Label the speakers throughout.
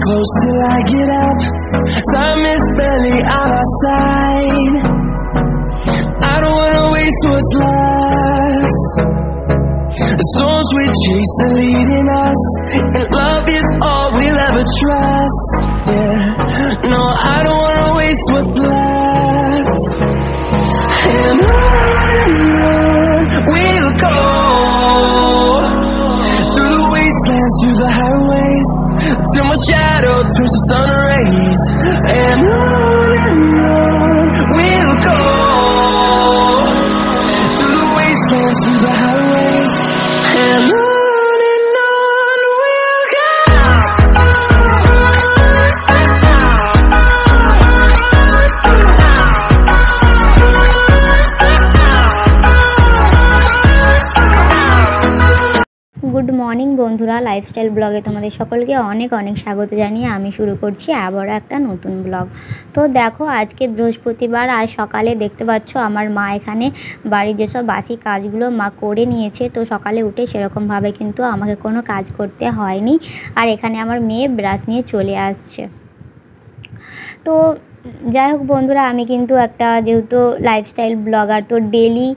Speaker 1: close till I get up. Time is barely on our side. I don't wanna waste what's left. The storms we chase are leading us, and love is all we'll ever trust. Yeah, no, I don't wanna waste what's left. And on we'll go, through the wastelands, through the highways, till my shadow turns to sun rays. And on we'll go, through the wastelands, through the highways, and on we'll go.
Speaker 2: Good morning বন্ধুরা, lifestyle ব্লগে তোমাদের সকলকে অনেক অনেক স্বাগত জানিয়ে আমি শুরু করছি আবারও একটা নতুন ব্লগ। তো দেখো, আজকে বৃহস্পতিবার, আর সকালে দেখতে পাচ্ছ আমার মা এখানে বাড়ির যেসব বাসি কাজগুলো মা করে নিয়েছে। তো সকালে উঠে সেরকমভাবে কিন্তু আমাকে কোনো কাজ করতে হয়নি। আর এখানে আমার মেয়ে ব্রাশ নিয়ে চলে আসছে। তো যাই হোক বন্ধুরা, আমি কিন্তু একটা যেহেতু লাইফস্টাইল ব্লগার, তো ডেলি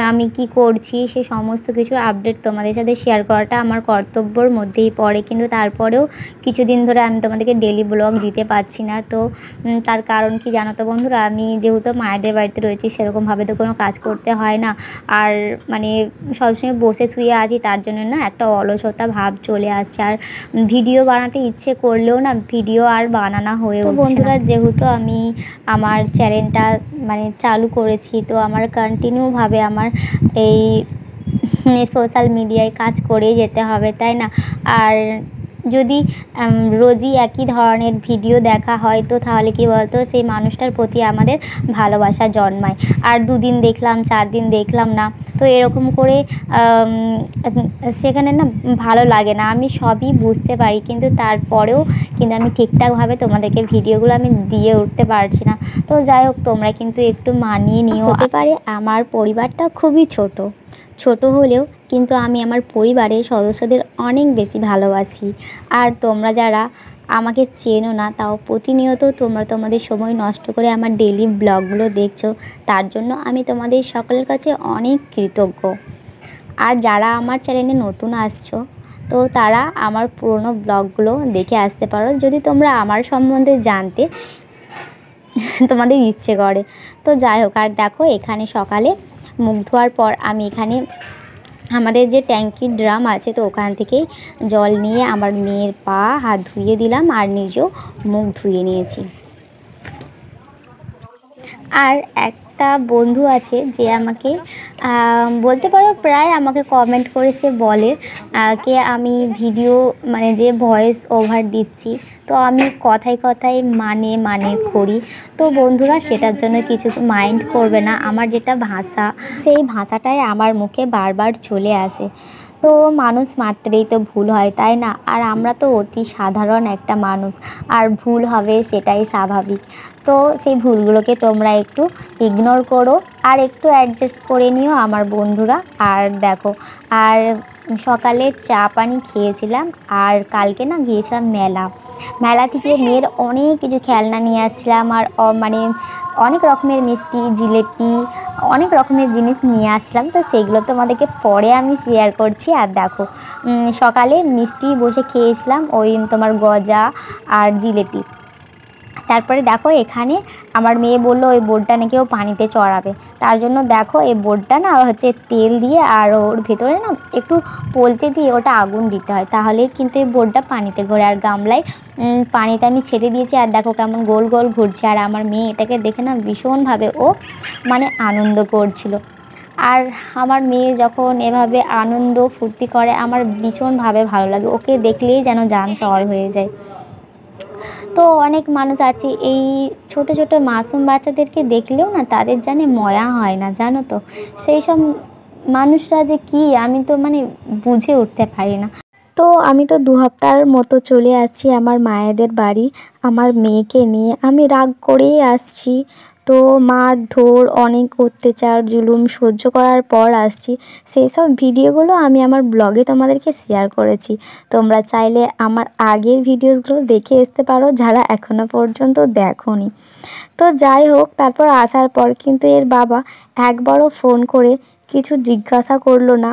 Speaker 2: আমি কি করছি সে সমস্ত কিছুর আপডেট তোমাদের সাথে শেয়ার করাটা আমার কর্তব্যর মধ্যেই পড়ে। কিন্তু তারপরেও কিছুদিন ধরে আমি তোমাদেরকে ডেলি ব্লগ দিতে পারছি না। তো তার কারণ কি জানো তো বন্ধুরা, আমি যেহেতু মায়েদের বাড়িতে রয়েছি সেরকমভাবে তো কোনো কাজ করতে হয় না। আর মানে সবসময় বসে শুয়ে আছি, তার জন্য না একটা অলসতা ভাব চলে আসছে। আর ভিডিও বানাতে ইচ্ছে করলেও না ভিডিও আর বানানো হয়ে উঠছে না। বন্ধুরা, যেহেতু আমি আমার চ্যানেলটা মানে চালু করেছি, তো আমার কন্টিনিউভাবে আমার এই সোশ্যাল মিডিয়ায় কাজ করেই যেতে হবে, তাই না? আর যদি রোজই একই ধরনের ভিডিও দেখা হয়, তো তাহলে কি বলতো, সেই মানুষটার প্রতি আমাদের ভালোবাসা জন্মায়। আর দুদিন দেখলাম, 4 দিন দেখলাম না, তো এরকম করে সেখানে না ভালো লাগে না। আমি সবই বুঝতে পারি, কিন্তু তারপরেও কিন্তু আমি ঠিকঠাকভাবে তোমাদেরকে ভিডিওগুলো আমি দিয়ে উঠতে পারছি না। তো যাই হোক, তোমরা কিন্তু একটু মানিয়ে নিও। হতে পারে আমার পরিবারটা খুবই ছোট হলেও কিন্তু আমি আমার পরিবারের সদস্যদের অনেক বেশি ভালোবাসি। আর তোমরা যারা আমাকে চেনো না, তাও প্রতিনিয়ত তোমরা তোমাদের সময় নষ্ট করে আমার ডেইলি ব্লগগুলো দেখছো, তার জন্য আমি তোমাদের সকলের কাছে অনেক কৃতজ্ঞ। আর যারা আমার চ্যানেলে নতুন আসছো, তো তারা আমার পুরনো ব্লগগুলো দেখে আসতে পারো, যদি তোমরা আমার সম্বন্ধে জানতে তোমাদের ইচ্ছে করে। তো যাই হোক, আর দেখো এখানে সকালে মুখ ধোয়ার পর আমি এখানে আমাদের যে ট্যাঙ্কির ড্রাম আছে, তো ওখান থেকেই জল নিয়ে আমার মেয়ের পা হাত ধুয়ে দিলাম, আর নিজেও মুখ ধুয়ে নিয়েছি। আর একটা বন্ধু আছে যে আমাকে বলতে পারো প্রায় আমাকে কমেন্ট করে সে বলে কে আমি ভিডিও মানে যে ভয়েস ওভার দিচ্ছি, তো আমি কথায় মানে করি। তো বন্ধুরা, সেটার জন্য কিছু মাইন্ড করবে না। আমার যেটা ভাষা, সেই ভাষাটাই আমার মুখে বারবার চলে আসে। তো মানুষ মাত্রেই তো ভুল হয়, তাই না? আর আমরা তো অতি সাধারণ একটা মানুষ, আর ভুল হবে সেটাই স্বাভাবিক। তো সেই ভুলগুলোকে তোমরা একটু ইগনোর করো, আর একটু অ্যাডজাস্ট করে নিও আমার বন্ধুরা। আর দেখো, আর সকালে চা পানি খেয়েছিলাম, আর কালকে না গিয়েছিলাম মেলা থেকে মেয়ের অনেক কিছু খেলনা নিয়ে আসছিলাম। আর মানে অনেক রকমের মিষ্টি, জিলেপি, অনেক রকমের জিনিস নিয়ে আসছিলাম। তো সেগুলো তোমাদেরকে পরে আমি শেয়ার করছি। আর দেখো, সকালে মিষ্টি বসে খেয়েছিলাম, ওই তোমার গজা আর জিলেপি। তারপরে দেখো, এখানে আমার মেয়ে বললো ওই বোর্ডটা নাকি ও পানিতে চড়াবে। তার জন্য দেখো, এই বোর্ডটা না হচ্ছে তেল দিয়ে আর ওর ভেতরে না একটু পোলতে দিয়ে ওটা আগুন দিতে হয়, তাহলে কিন্তু এই বোর্ডটা পানিতে ঘোরে। আর গামলায় পানিতে আমি ছেড়ে দিয়েছি, আর দেখো কেমন গোল গোল ঘুরছে। আর আমার মেয়ে এটাকে দেখে না ভীষণভাবে ও মানে আনন্দ করছিল। আর আমার মেয়ে যখন এভাবে আনন্দ ফুর্তি করে, আমার ভীষণভাবে ভালো লাগে। ওকে দেখলেই যেন জান তর হয়ে যায়। তো অনেক মানুষ আছে এই ছোট ছোট মাসুম বাচ্চাদেরকে দেখলেও না তাদের জানে ময়া হয় না, জানো তো? সেই সব মানুষরা যে কি, আমি তো মানে বুঝে উঠতে পারি না। তো আমি তো 2 সপ্তাহের মতো চলে আসছি আমার মায়েদের বাড়ি আমার মেয়েকে নিয়ে। আমি রাগ করেই আসছি। তো মারধর অনেক অত্যাচার জুলুম সহ্য করার পর আসছি, সেই সব ভিডিওগুলো আমি আমার ব্লগে তোমাদেরকে শেয়ার করেছি। তোমরা চাইলে আমার আগের ভিডিওসগুলো দেখে আসতে পারো যারা এখনও পর্যন্ত দেখোনি। তো যাই হোক, তারপর আসার পর কিন্তু এর বাবা একবারও ফোন করে কিছু জিজ্ঞাসা করলো না।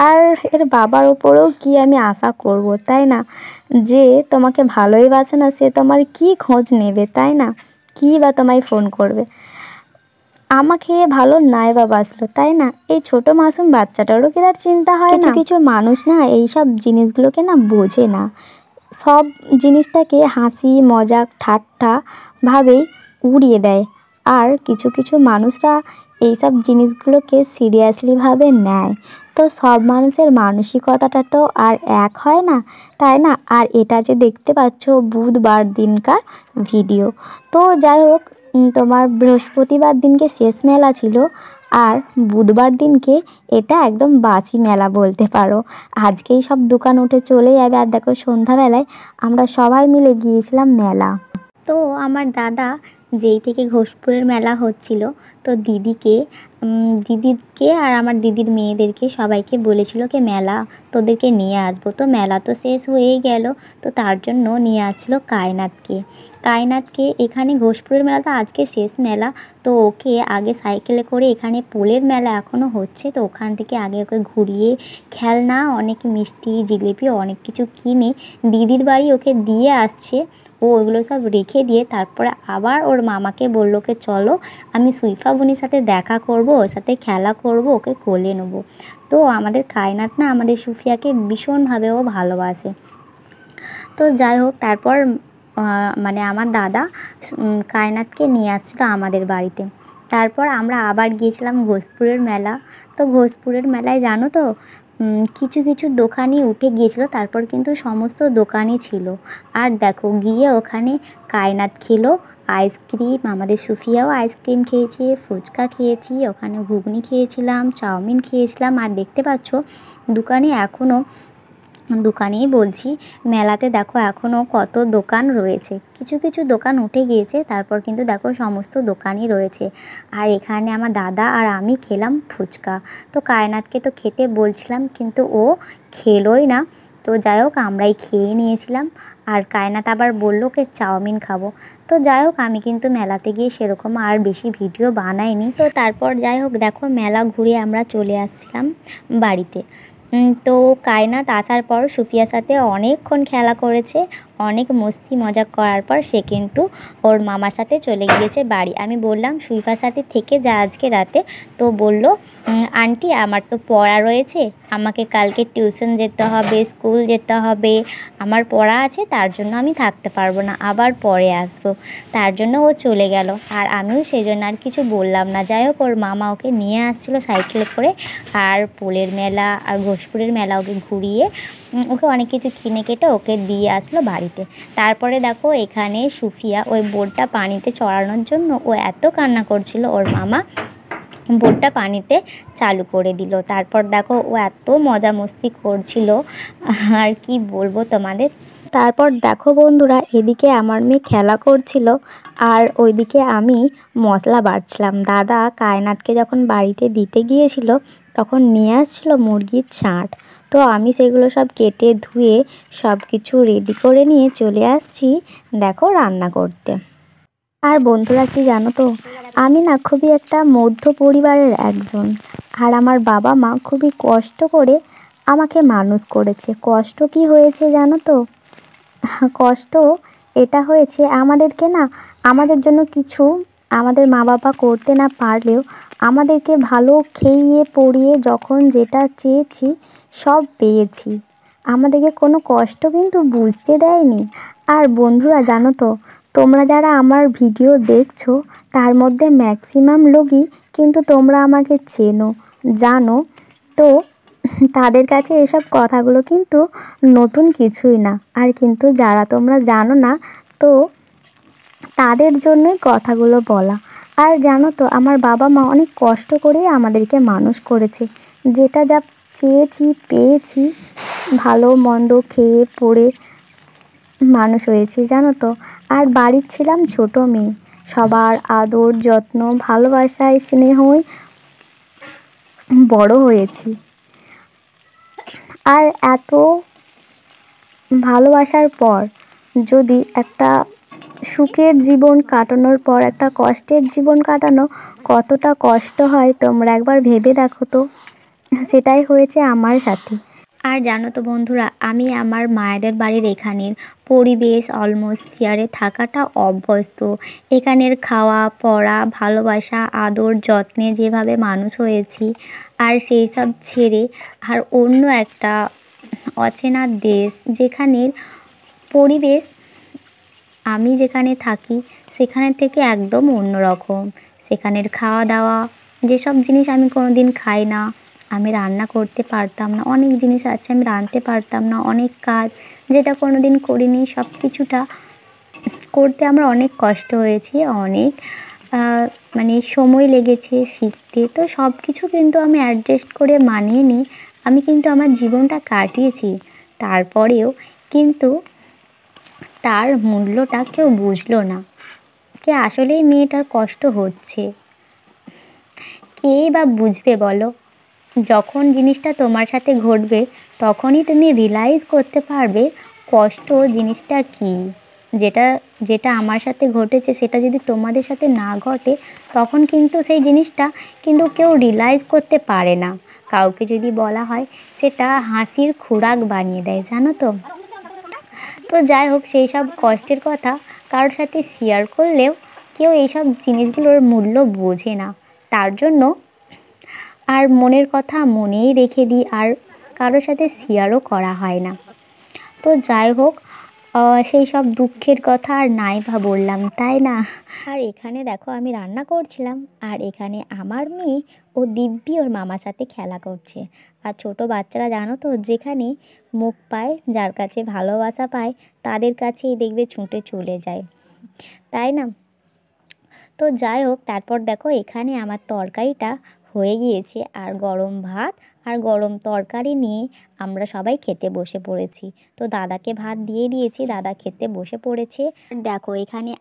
Speaker 2: আর এর বাবার ওপরেও কি আমি আশা করব, তাই না? যে তোমাকে ভালোই বাসে না, সে তোমার কি খোঁজ নেবে, তাই না? কি বা তোমায় ফোন করবে? আমাকে ভালো নাই বা বাসলো, তাই না? এই ছোট মাসুম বাচ্চাটারও কি তার চিন্তা হয় না? কিছু মানুষ না এইসব জিনিসগুলোকে না বোঝে না, সব জিনিসটাকে হাসি মজাক ঠাট্টা ভাবেই উড়িয়ে দেয়। আর কিছু কিছু মানুষরা এইসব জিনিসগুলোকে সিরিয়াসলিভাবে নেয়। তো সব মানুষের মানসিকতাটা তো আর এক হয় না, তাই না? আর এটা যে দেখতে পাচ্ছ বুধবার দিনকার ভিডিও। তো যাই হোক, তোমার বৃহস্পতিবার দিনকে শেষ মেলা ছিল, আর বুধবার দিনকে এটা একদম বাসি মেলা বলতে পারো। আজকেই সব দোকান উঠে চলে যাবে। আর দেখো সন্ধ্যাবেলায় আমরা সবাই মিলে গিয়েছিলাম মেলা। তো আমার দাদা যেই থেকে ঘোষপুরের মেলা হচ্ছিল, তো দিদিকে আর আমার দিদির মেয়েদেরকে সবাইকে বলেছিল কি মেলা তোদেরকে নিয়ে আসবো। তো মেলা তো শেষ হয়েই গেল, তো তার জন্য নিয়ে আসছিলো কায়নাথকে এখানে ঘোষপুরের মেলা তো আজকে শেষ মেলা। তো ওকে আগে সাইকেলে করে এখানে পোলের মেলা এখনও হচ্ছে, তো ওখান থেকে আগে ওকে ঘুরিয়ে খেলনা অনেক মিষ্টি জিলিপি অনেক কিছু কিনে দিদির বাড়ি ওকে দিয়ে আসছে। ও ওইগুলো সব রেখে দিয়ে তারপরে আবার ওর মামাকে বললো কে চলো আমি সুইফা বোনের সাথে দেখা করব, ওর সাথে খেলা করব, ওকে কোলে নেবো। তো আমাদের কায়নাথ না আমাদের সুফিয়াকে ভীষণভাবে ও ভালোবাসে। তো যাই হোক, তারপর মানে আমার দাদা কায়নাথকে নিয়ে আসছিলো আমাদের বাড়িতে। তারপর আমরা আবার গিয়েছিলাম ঘোষপুরের মেলা। তো ঘোষপুরের মেলায় জানো তো কিছু কিছু দোকানই উঠে গিয়েছিলো, তারপর কিন্তু সমস্ত দোকানই ছিল। আর দেখো গিয়ে ওখানে কায়নাথ খেলো আইসক্রিম, আমাদের সুফিয়াও আইসক্রিম খেয়েছে, ফুচকা খেয়েছি, ওখানে ঘুগনি খেয়েছিলাম, চাউমিন খেয়েছিলাম। আর দেখতে পাচ্ছ দোকানেই বলছি মেলাতে দেখো এখনও কত দোকান রয়েছে। কিছু কিছু দোকান উঠে গিয়েছে, তারপর কিন্তু দেখো সমস্ত দোকানই রয়েছে। আর এখানে আমার দাদা আর আমি খেলাম ফুচকা। তো কায়নাথকে তো খেতে বলছিলাম কিন্তু ও খেলোই না। তো যাই হোক আমরাই খেয়ে নিয়েছিলাম। আর কায়নাথ আবার বললো কে চাউমিন খাবো। তো যাই হোক আমি কিন্তু মেলাতে গিয়ে সেরকম আর বেশি ভিডিও বানাইনি। তো তারপর যাই হোক দেখো মেলা ঘুরে আমরা চলে আসছিলাম বাড়িতে। তো কায়নাথ আসার পর সুফিয়ার সাথে অনেকক্ষণ খেলা করেছে, অনেক মস্তি মজা করার পর সে কিন্তু ওর মামার সাথে চলে গিয়েছে বাড়ি। আমি বললাম সুইফার সাথে থেকে যা আজকে রাতে। তো বলল আন্টি আমার তো পড়া রয়েছে, আমাকে কালকে টিউশন যেতে হবে, স্কুল যেতে হবে, আমার পড়া আছে, তার জন্য আমি থাকতে পারবো না, আবার পরে আসবো। তার জন্য ও চলে গেল। আর আমিও সেই জন্য আর কিছু বললাম না। যাই হোক ওর মামা ওকে নিয়ে আসছিলো সাইকেলে করে, আর পোলের মেলা আর ঘোষপুরের মেলা ওকে ঘুরিয়ে ওকে অনেক কিছু কিনে কেটে ওকে দিয়ে আসলো বাড়িতে। তারপরে দেখো এখানে সুফিয়া ওই বোটটা পানিতে চড়ানোর জন্য ও এত কান্না করছিল, ওর মামা বোটটা পানিতে চালু করে দিল। তারপর দেখো ও এত মজা মস্তি করছিল আর কি বলবো তোমাদের। তারপর দেখো বন্ধুরা এদিকে আমার মেয়ে খেলা করছিল আর ওইদিকে আমি মশলা বাটছিলাম। দাদা কায়নাথকে যখন বাড়িতে দিতে গিয়েছিল তখন নিয়ে আসছিল মুরগির ছাঁট। তো আমি সেগুলো সব কেটে ধুয়ে সব কিছু রেডি করে নিয়ে চলে আসছি দেখো রান্না করতে। আর বন্ধুরা কি জানো তো, আমি না খুবই একটা মধ্য পরিবারের একজন। আর আমার বাবা মা খুবই কষ্ট করে আমাকে মানুষ করেছে। কষ্ট কি হয়েছে জানো তো? কষ্ট এটা হয়েছে আমাদেরকে না আমাদের জন্য কিছু আমাদের মা বাবা করতে না পারলেও আমাদেরকে ভালো খেয়ে পরিয়ে যখন যেটা চেয়েছি সব পেয়েছি। আমাদেরকে কোনো কষ্ট কিন্তু বুঝতে দেয়নি। আর বন্ধুরা জানো তো, তোমরা যারা আমার ভিডিও দেখছো তার মধ্যে ম্যাক্সিমাম লোকই কিন্তু তোমরা আমাকে চেনো, জানো। তো তাদের কাছে এসব কথাগুলো কিন্তু নতুন কিছুই না। আর কিন্তু যারা তোমরা জানো না, তো তাদের জন্যই কথাগুলো বলা। আর জানো তো আমার বাবা মা অনেক কষ্ট করেই আমাদেরকে মানুষ করেছে। যেটা যা চেয়েছি পেয়েছি, ভালো মন্দ খেয়ে পড়ে মানুষ হয়েছি জানো তো। আর বাড়ির ছিলাম ছোট মেয়ে, সবার আদর যত্ন ভালোবাসায় স্নেহই বড় হয়েছি। আর এত ভালোবাসার পর যদি একটা সুখের জীবন কাটানোর পর একটা কষ্টের জীবন কাটানো কতটা কষ্ট হয় তোমরা একবার ভেবে দেখো তো। সেটাই হয়েছে আমার সাথে। আর জানো তো বন্ধুরা, আমি আমার মায়েদের বাড়ির এখানের পরিবেশ অ্যাটমসফিয়ারে থাকাটা অভ্যস্ত। এখানের খাওয়া পড়া ভালোবাসা আদর যত্নে যেভাবে মানুষ হয়েছি, আর সেই সব ছেড়ে আর অন্য একটা অচেনা দেশ যেখানের পরিবেশ আমি যেখানে থাকি সেখানের থেকে একদম অন্যরকম। সেখানের খাওয়া দাওয়া যেসব জিনিস আমি কোনো দিন খাই না, আমি রান্না করতে পারতাম না, অনেক জিনিস আছে আমি রাঁধতে পারতাম না, অনেক কাজ যেটা কোনো দিন করিনি সব কিছুটা করতে আমার অনেক কষ্ট হয়েছে, অনেক মানে সময় লেগেছে শিখতে। তো সব কিছু কিন্তু আমি অ্যাডজাস্ট করে মানিয়ে নিই, আমি কিন্তু আমার জীবনটা কাটিয়েছি। তারপরেও কিন্তু তার মূল্যটা কেউ বুঝলো না, যে আসলেই মেয়েটার কষ্ট হচ্ছে। কেই বা বুঝবে বলো? যখন জিনিসটা তোমার সাথে ঘটবে তখনই তুমি রিয়েলাইজ করতে পারবে কষ্ট জিনিসটা কী। যেটা যেটা আমার সাথে ঘটেছে সেটা যদি তোমাদের সাথে না ঘটে তখন কিন্তু সেই জিনিসটা কিন্তু কেউ রিয়েলাইজ করতে পারে না। কাউকে যদি বলা হয় সেটা হাসির খোরাক বানিয়ে দেয়, জানো তো। তো যাই হোক, সেই সব কষ্টের কথা কারোর সাথে শেয়ার করলেও কেউ এইসব জিনিসগুলোর মূল্য বোঝে না। তার জন্য আর মনের কথা মনেই রেখে দিই, আর কারোর সাথে শেয়ারও করা হয় না। তো যাই হোক, সেই সব দুঃখের কথা আর নাই বা বললাম, তাই না? আর এখানে দেখো আমি রান্না করছিলাম, আর এখানে আমার মেয়ে ও দিব্যি ওর মামার সাথে খেলা করছে। আর ছোট বাচ্চারা জানো তো, যেখানে মুখ পায়, যার কাছে ভালোবাসা পায় তাদের কাছেই দেখবে ছুটে চলে যায়, তাই না? তো যাই হোক, তারপর দেখো এখানে আমার তরকারিটা হয়ে গিয়েছে, আর গরম ভাত আর গরম তরকারি নিয়ে আমরা সবাই খেতে বসে পড়েছি। তো দাদাকে ভাত দিয়ে দিয়েছি, দাদা খেতে বসে পড়েছে। দেখো এখানে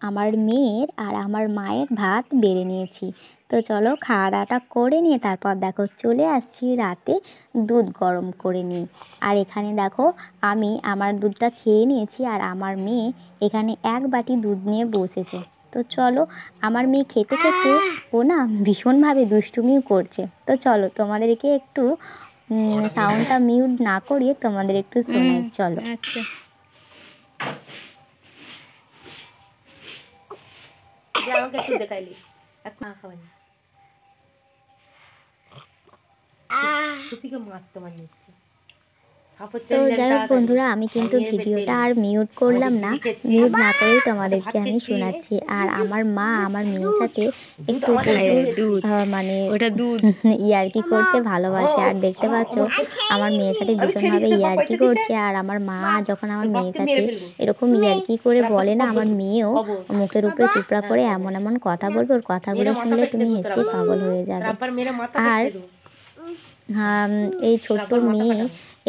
Speaker 2: আমার মেয়ের আর আমার মায়ের ভাত বেড়ে নিয়েছি। তো চলো খাওয়া দাওয়াটা করে নিয়ে তারপর দেখো চলে আসছি রাতে দুধ গরম করে নিই। আর এখানে দেখো আমি আমার দুধটা খেয়ে নিয়েছি, আর আমার মেয়ে এখানে এক বাটি দুধ নিয়ে বসেছে। তো চলো, আমার মেয়ে খেতে খেতে ও না ভীষণভাবে দুষ্টুমিও করছে। তো চলো তোমাদেরকে একটু সাউন্ডটা মিউট না করিয়ে তোমাদের একটু শোনাই, চলো।
Speaker 3: আচ্ছা, আমাকে একটু দেখাইলি এখন খাওয়ানি সুপিকে মারতে মারতে।
Speaker 2: তো যাই হোক বন্ধুরা, আমি কিন্তু ভিডিওটা আর মিউট করলাম না, মিউট না করেই তোমাদেরকে আমি শোনাচ্ছি। আর আমার মা আমার মেয়ের সাথে একটু মানে ইয়ার্কি করতে ভালোবাসে, আর দেখতে পাচ্ছ আমার মেয়ের সাথে ভীষণভাবে ইয়ার্কি করছে। আর আমার মা যখন আমার মেয়ের সাথে এরকম ইয়ার্কি করে বলে না, আমার মেয়েও মুখের উপরে চুপড়া করে এমন এমন কথা বলবে, ওর কথাগুলো শুনলে তুমি হেসে পাগল হয়ে যাবে। আর এই ছোট্ট মেয়ে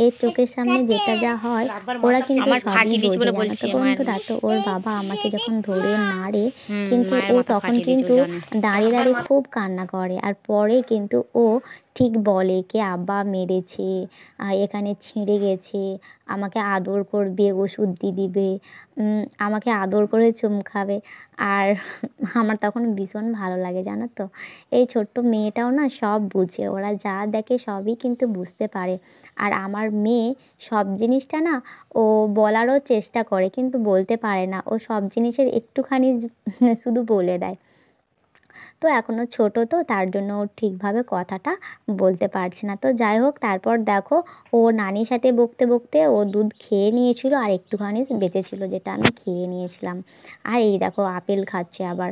Speaker 2: এই চোখের সামনে যেটা যা হয় ওরা কিন্তু সবই বোঝে, জানো তো বন্ধুরা। তো ওর বাবা আমাকে যখন ধরে মারে কিন্তু ও তখন কিন্তু দাঁড়িয়ে দাঁড়িয়ে খুব কান্না করে, আর পরে কিন্তু ও ঠিক বলে কে আব্বা মেরেছে, এখানে ছিঁড়ে গেছে, আমাকে আদর করবে, ওষুধ দিয়ে দিবে, আমাকে আদর করে চুমখাবে। আর আমার তখন ভীষণ ভালো লাগে, জানো তো। এই ছোট্ট মেয়েটাও না সব বুঝে, ওরা যা দেখে সবই কিন্তু বুঝতে পারে। আর আমার মেয়ে সব জিনিসটা না ও বলারও চেষ্টা করে কিন্তু বলতে পারে না, ও সব জিনিসের একটুখানি শুধু বলে দেয়। তো এখনও ছোট, তো তার জন্য ও ঠিকভাবে কথাটা বলতে পারছে না। তো যাই হোক, তারপর দেখো ও নানির সাথে বকতে বকতে ও দুধ খেয়ে নিয়েছিল, আর একটুখানি বেঁচেছিল যেটা আমি খেয়ে নিয়েছিলাম। আর এই দেখো আপেল খাচ্ছে আবার।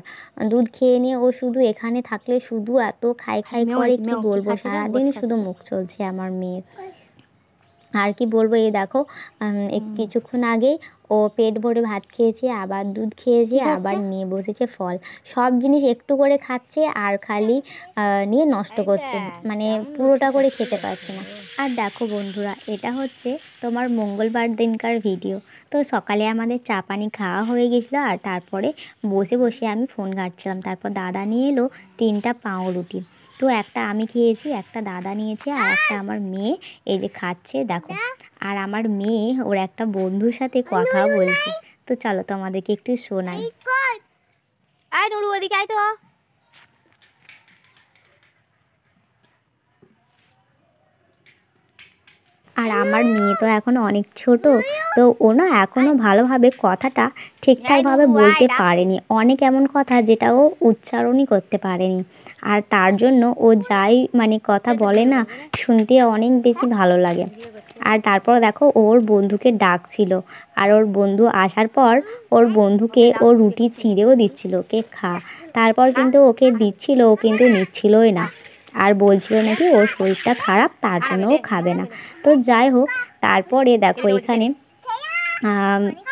Speaker 2: দুধ খেয়ে নিয়ে ও শুধু এখানে থাকলে শুধু এত খাই খাই করে, কি বলবো, সারাদিন শুধু মুখ চলছে আমার মেয়ের। আর কি বলবো, এই দেখো কিছুক্ষণ আগেই ও পেট ভরে ভাত খেয়েছে, আবার দুধ খেয়েছে, আবার নিয়ে বসেছে ফল। সব জিনিস একটু করে খাচ্ছে আর খালি নিয়ে নষ্ট করছে, মানে পুরোটা করে খেতে পারছে না। আর দেখো বন্ধুরা, এটা হচ্ছে তোমার মঙ্গলবার দিনকার ভিডিও। তো সকালে আমাদের চা পানি খাওয়া হয়ে গেছিলো, আর তারপরে বসে বসে আমি ফোন ঘাঁটছিলাম। তারপর দাদা নিয়ে এলো 3টা পাউরুটি। তো একটা আমি খেয়েছি, একটা দাদা নিয়েছে, আর একটা আমার মেয়ে এই যে খাচ্ছে দেখো। আর আমার মেয়ে ওর একটা বন্ধুর সাথে কথা বলছে। তো চলো তোমাদেরকে একটু শোনাই। আয় নুরু, ওদিকে আয় তো। আর আমার মেয়ে তো এখনও অনেক ছোট, তো ও না এখনও ভালোভাবে কথাটা ঠিকঠাকভাবে বলতে পারেনি। অনেক এমন কথা যেটা ও উচ্চারণই করতে পারেনি। আর তার জন্য ও যাই মানে কথা বলে না, শুনতে অনেক বেশি ভালো লাগে। আর তারপর দেখো ওর বন্ধুকে ডাকছিল, আর ওর বন্ধু আসার পর ওর বন্ধুকে ও রুটি ছিঁড়েও দিচ্ছিল, কে খা। তারপর কিন্তু ওকে দিচ্ছিল, ও কিন্তু নিচ্ছিলই না। আর বলছিল নাকি ওর শরীরটা খারাপ, তার জন্য ও খাবে না। তো যাই হোক, তারপরে দেখো এখানে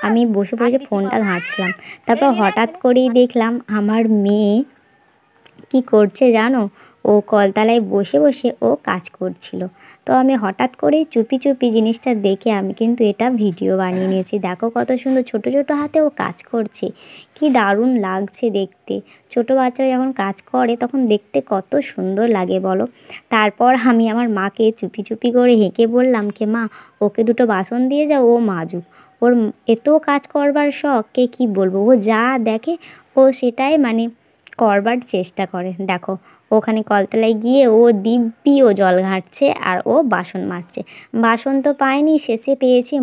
Speaker 2: আমি বসে বসে ফোনটা ঘাঁটছিলাম। তারপর হঠাৎ করেই দেখলাম আমার মেয়ে কি করছে জানো, ও কলতলায় বসে বসে ও কাজ করছিল। তো আমি হঠাৎ করেই চুপি চুপি জিনিসটা দেখে আমি কিন্তু এটা ভিডিও বানিয়ে নিয়েছি। দেখো কত সুন্দর ছোট ছোট হাতে ও কাজ করছে, কি দারুণ লাগছে দেখতে। ছোট বাচ্চারা যখন কাজ করে তখন দেখতে কত সুন্দর লাগে বলো। তারপর আমি আমার মাকে চুপি চুপি করে হেঁকে বললাম কে মা, ওকে দুটো বাসন দিয়ে যাও, ও মাজুক। ওর এত কাজ করবার শখ, কে কী বলবো। ও যা দেখে ও সেটাই মানে করবার চেষ্টা করে। দেখো ওখানে কলতলায় গিয়ে ও দিব্যি ও জল ঘাঁটছে, আর ও বাসন মাজছে। বাসন তো পায়নি, শেষে পেয়েছে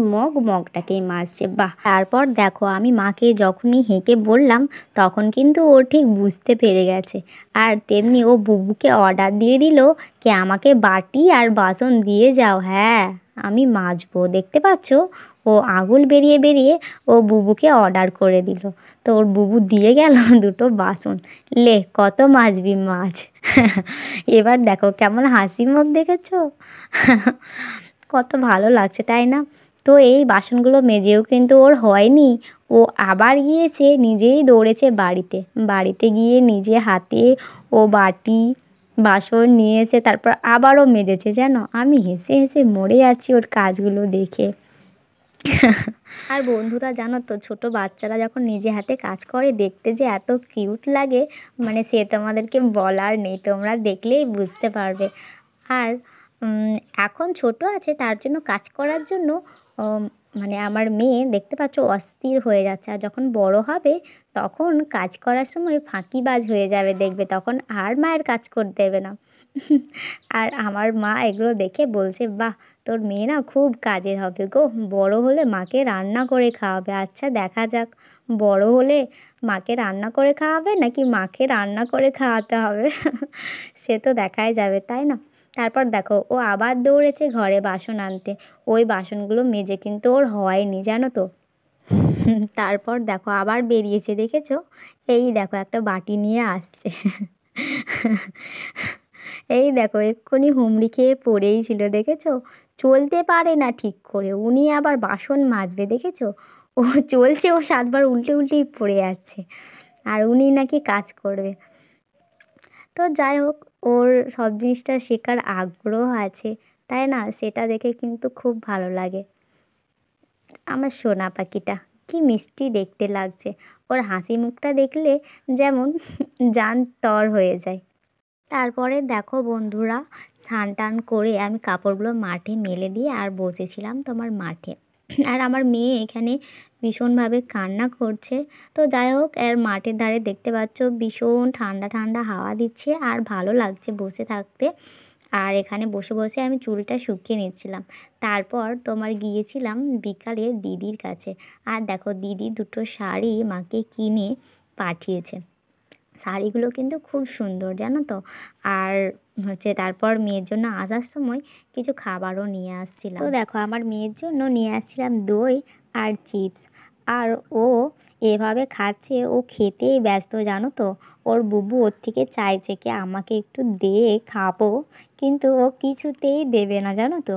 Speaker 2: মগটাকেই মাজছে। বাহ! তারপর দেখো আমি মাকে যখনই হেঁকে বললাম তখন কিন্তু ও ঠিক বুঝতে পেরে গেছে। আর তেমনি ও বুবুকে অর্ডার দিয়ে দিল কি আমাকে বাটি আর বাসন দিয়ে যাও, হ্যাঁ আমি মাজবো। দেখতে পাচ্ছ, ও আঙুল বেরিয়ে বেরিয়ে ও বুবুকে অর্ডার করে দিল। তো ওর বুবু দিয়ে গেল দুটো বাসন। লে কত মাজবি মাছ। এবার দেখো কেমন হাসি মুখ দেখেছো। কত ভালো লাগছে তাই না। তো এই বাসনগুলো মেজেও কিন্তু ওর হয়নি, ও আবার গিয়েছে নিজেই দৌড়েছে বাড়িতে গিয়ে নিজে হাতে ও বাটি বাসন নিয়েছে, তারপর আবারও মেজেছে। জানো আমি হেসে হেসে মরে যাচ্ছি ওর কাজগুলো দেখে। আর বন্ধুরা জানো তো, ছোট বাচ্চারা যখন নিজে হাতে কাজ করে দেখতে যে এত কিউট লাগে, মানে সে তোমাদেরকে বলার নেই, তোমরা দেখলেই বুঝতে পারবে। আর এখন ছোট আছে তার জন্য কাজ করার জন্য মানে আমার মেয়ে দেখতে পাচ্ছ অস্থির হয়ে যাচ্ছে। আর যখন বড় হবে তখন কাজ করার সময় ফাঁকিবাজ হয়ে যাবে, দেখবে তখন আর মায়ের কাজ করতে দেবে না। আর আমার মা এগুলো দেখে বলছে বাহ, তোর মেয়ে না খুব কাজের হবে গো, বড় হলে মাকে রান্না করে খাওয়াবে। আচ্ছা দেখা যাক, বড় হলে মাকে রান্না করে খাওয়াবে নাকি মাকে রান্না করে খাওয়াতে হবে। সে তো দেখাই যাবে, তাই না। তারপর দেখো ও আবার দৌড়েছে ঘরে বাসন আনতে। ওই বাসনগুলো মেজে কিন্তু ওর হয়নি জানো তো। তারপর দেখো আবার বেরিয়েছে, দেখেছো, এই দেখো একটা বাটি নিয়ে আসছে। এই দেখো এক্ষুনি হুমড়ি খেয়ে পড়েই ছিল, দেখেছো, চলতে পারে না ঠিক করে, উনি আবার বাসন মাজবে, দেখেছো, ও চলছে ও 7বার উল্টে উল্টেই পড়ে যাচ্ছে, আর উনি নাকি কাজ করবে। তো যাই হোক, ওর সব জিনিসটা শেখার আগ্রহ আছে, তাই না, সেটা দেখে কিন্তু খুব ভালো লাগে। আমার সোনা পাখিটা কি মিষ্টি দেখতে লাগছে, ওর হাসি মুখটা দেখলে যেমন জান তর হয়ে যায়। তারপরে দেখো বন্ধুরা, স্নান টান করে আমি কাপড়গুলো মাঠে মেলে দিয়ে আর বসেছিলাম তোমার মাঠে। আর আমার মেয়ে এখানে ভীষণভাবে কান্না করছে। তো যাই হোক, এর মাঠের ধারে দেখতে পাচ্ছ ভীষণ ঠান্ডা ঠান্ডা হাওয়া দিচ্ছে, আর ভালো লাগছে বসে থাকতে। আর এখানে বসে বসে আমি চুলটা শুকিয়ে নিচ্ছিলাম। তারপর তোমার গিয়েছিলাম বিকালে দিদির কাছে। আর দেখো দিদি দুটো শাড়ি মাকে কিনে পাঠিয়েছে। শাড়িগুলো কিন্তু খুব সুন্দর জানো তো। আর হচ্ছে তারপর মেয়ের জন্য আসার সময় কিছু খাবারও নিয়ে আসছিলাম। তো দেখো আমার মেয়ের জন্য নিয়ে আসছিলাম দই আর চিপস। আর ও এভাবে খাচ্ছে, ও খেতেই ব্যস্ত জানো তো। ওর বুবু ওর থেকে চাইছে কি আমাকে একটু দে খাবো, কিন্তু ও কিছুতেই দেবে না জানো তো।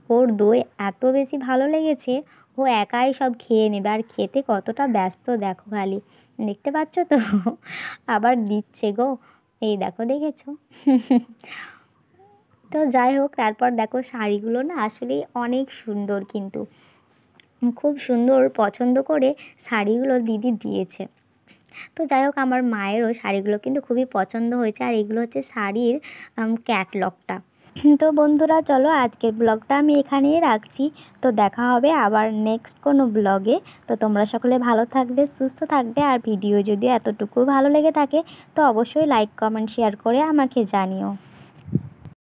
Speaker 2: ও ওর দই এত বেশি ভালো লেগেছে, ও একাই সব খেয়ে নেবে। আর খেতে কতটা ব্যস্ত দেখো, খালি দেখতে পাচ্ছ তো, আবার দিচ্ছে গো, এই দেখো, দেখেছো? তো যাই হোক, তারপর দেখো শাড়িগুলো না আসলেই অনেক সুন্দর, কিন্তু খুব সুন্দর পছন্দ করে শাড়িগুলো দিদি দিয়েছে। তো যাই হোক, আমার মায়েরও শাড়িগুলো কিন্তু খুবই পছন্দ হয়েছে। আর এগুলো হচ্ছে শাড়ির ক্যাটলগটা। তো বন্ধুরা, চলো আজকের ব্লগটা আমি এখানেই রাখছি। তো দেখা হবে আবার নেক্সট কোনো ব্লগে। তো তোমরা সকলে ভালো থাকবে, সুস্থ থাকবে। আর ভিডিও যদি এতটুকু ভালো লেগে থাকে তো অবশ্যই লাইক, কমেন্ট, শেয়ার করে আমাকে জানিও।